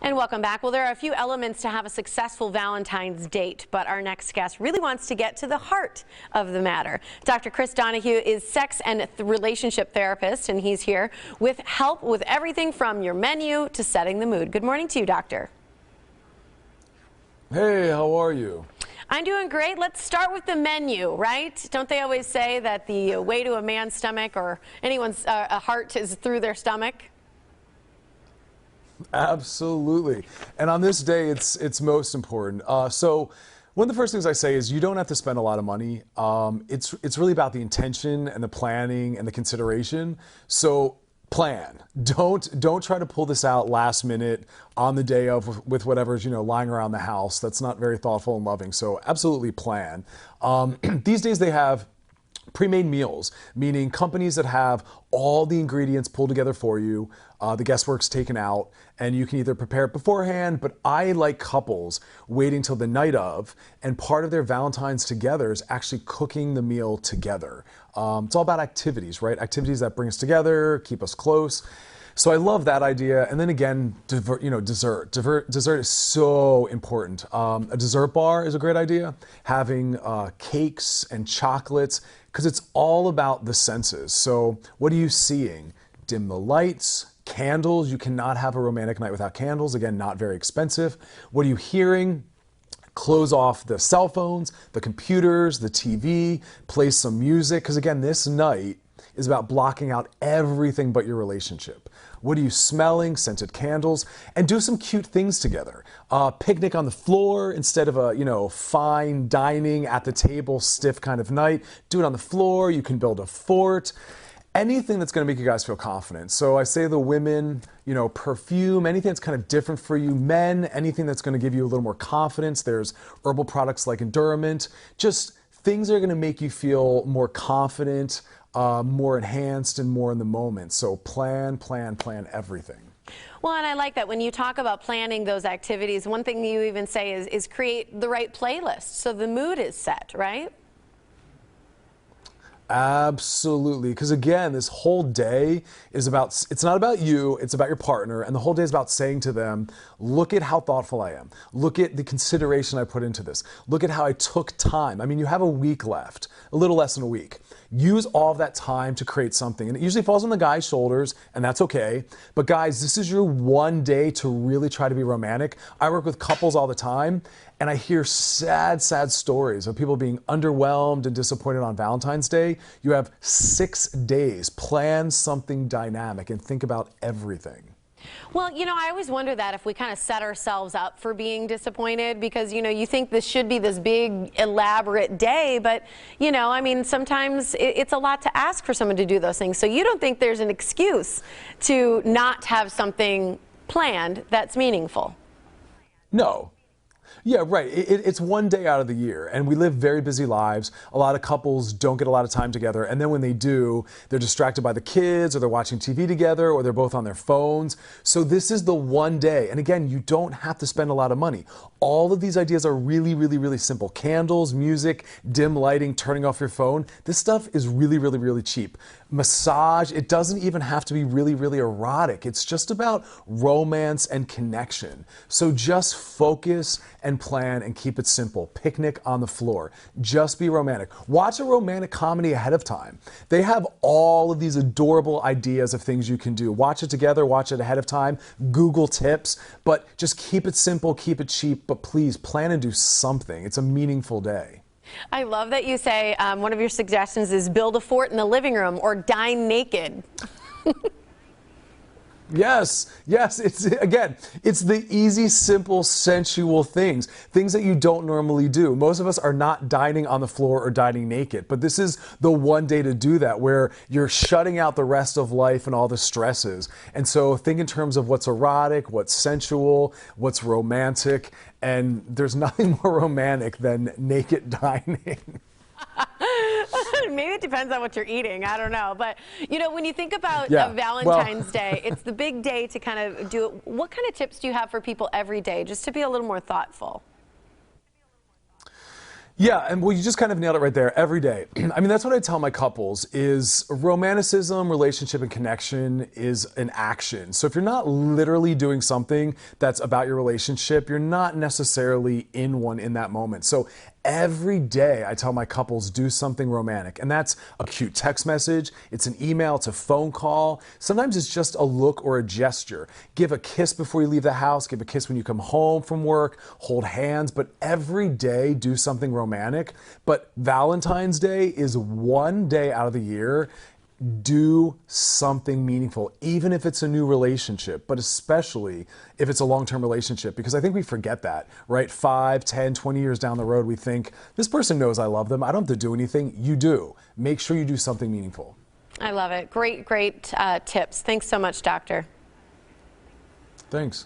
And welcome back. Well, there are a few elements to have a successful Valentine's date, but our next guest really wants to get to the heart of the matter. Dr. Chris Donaghue is sex and relationship therapist, and he's here with help with everything from your menu to setting the mood. Good morning to you, doctor. Hey, how are you? I'm doing great. Let's start with the menu, right? Don't they always say that the way to a man's stomach or anyone's heart is through their stomach? Absolutely. And on this day, it's most important. So one of the first things I say is you don't have to spend a lot of money. It's really about the intention and the planning and the consideration. So plan. Don't try to pull this out last minute on the day of with whatever's lying around the house. That's not very thoughtful and loving. So absolutely plan. These days they have pre-made meals, meaning companies that have all the ingredients pulled together for you, the guesswork's taken out, and you can either prepare it beforehand, but I like couples waiting till the night of, and part of their Valentine's together is actually cooking the meal together. It's all about activities, right? Activities that bring us together, keep us close. So I love that idea. And then again, dessert. Dessert is so important. A dessert bar is a great idea. Having cakes and chocolates, because it's all about the senses. So what are you seeing? Dim the lights, candles. You cannot have a romantic night without candles. Again, not very expensive. What are you hearing? Close off the cell phones, the computers, the TV, play some music. Because again, this night is about blocking out everything but your relationship. What are you smelling? Scented candles, and do some cute things together. Picnic on the floor instead of a fine dining at the table, stiff kind of night. Do it on the floor. You can build a fort. Anything that's going to make you guys feel confident. So I say the women, perfume, anything that's kind of different for you. Men, anything that's going to give you a little more confidence. There's herbal products like Endurament. Just things that are going to make you feel more confident, more enhanced, and more in the moment. So plan everything. Well, and I like that when you talk about planning those activities, one thing you even say is create the right playlist so the mood is set, right? Absolutely. Because again, this whole day is about, it's not about you, it's about your partner. And the whole day is about saying to them, look at how thoughtful I am. Look at the consideration I put into this. Look at how I took time. I mean, you have a week left, a little less than a week. Use all of that time to create something. And it usually falls on the guy's shoulders, and that's okay. But guys, this is your one day to really try to be romantic. I work with couples all the time, and I hear sad stories of people being underwhelmed and disappointed on Valentine's Day. You have 6 days. Plan something dynamic and think about everything. Well, I always wonder that if we kind of set ourselves up for being disappointed because, you think this should be this big, elaborate day, but, I mean, sometimes it's a lot to ask for someone to do those things. So you don't think there's an excuse to not have something planned that's meaningful? No. Yeah, right. It's one day out of the year, and we live very busy lives. A lot of couples don't get a lot of time together, and then when they do, they're distracted by the kids, or they're watching TV together, or they're both on their phones. So this is the one day. And again, you don't have to spend a lot of money. All of these ideas are really simple. Candles, music, dim lighting, turning off your phone. This stuff is really cheap. Massage, it doesn't even have to be really erotic. It's just about romance and connection. So just focus and plan and keep it simple. Picnic on the floor. Just be romantic. Watch a romantic comedy ahead of time. They have all of these adorable ideas of things you can do. Watch it together, watch it ahead of time, Google tips, but just keep it simple, keep it cheap, but please plan and do something. It's a meaningful day. I love that you say one of your suggestions is build a fort in the living room or dine naked. Yes, it's the easy, simple, sensual things that you don't normally do. Most of us are not dining on the floor or dining naked, but this is the one day to do that where you're shutting out the rest of life and all the stresses. And so think in terms of what's erotic, what's sensual, what's romantic, and there's nothing more romantic than naked dining. Maybe it depends on what you're eating. I don't know. But, when you think about Valentine's Day, it's the big day to kind of do it. What kind of tips do you have for people every day just to be a little more thoughtful? Yeah, and well, you just kind of nailed it right there. Every day. I mean, that's what I tell my couples is romanticism, relationship, and connection is an action. So if you're not literally doing something that's about your relationship, you're not necessarily in one in that moment. So every day I tell my couples do something romantic, and that's a cute text message, it's an email, it's a phone call. Sometimes it's just a look or a gesture. Give a kiss before you leave the house, give a kiss when you come home from work, hold hands, but every day do something romantic. But Valentine's Day is one day out of the year. Do something meaningful, even if it's a new relationship, but especially if it's a long-term relationship, because I think we forget that, right? 5, 10, 20 years down the road, we think, this person knows I love them. I don't have to do anything. You do. Make sure you do something meaningful. I love it. Great tips. Thanks so much, Doctor. Thanks.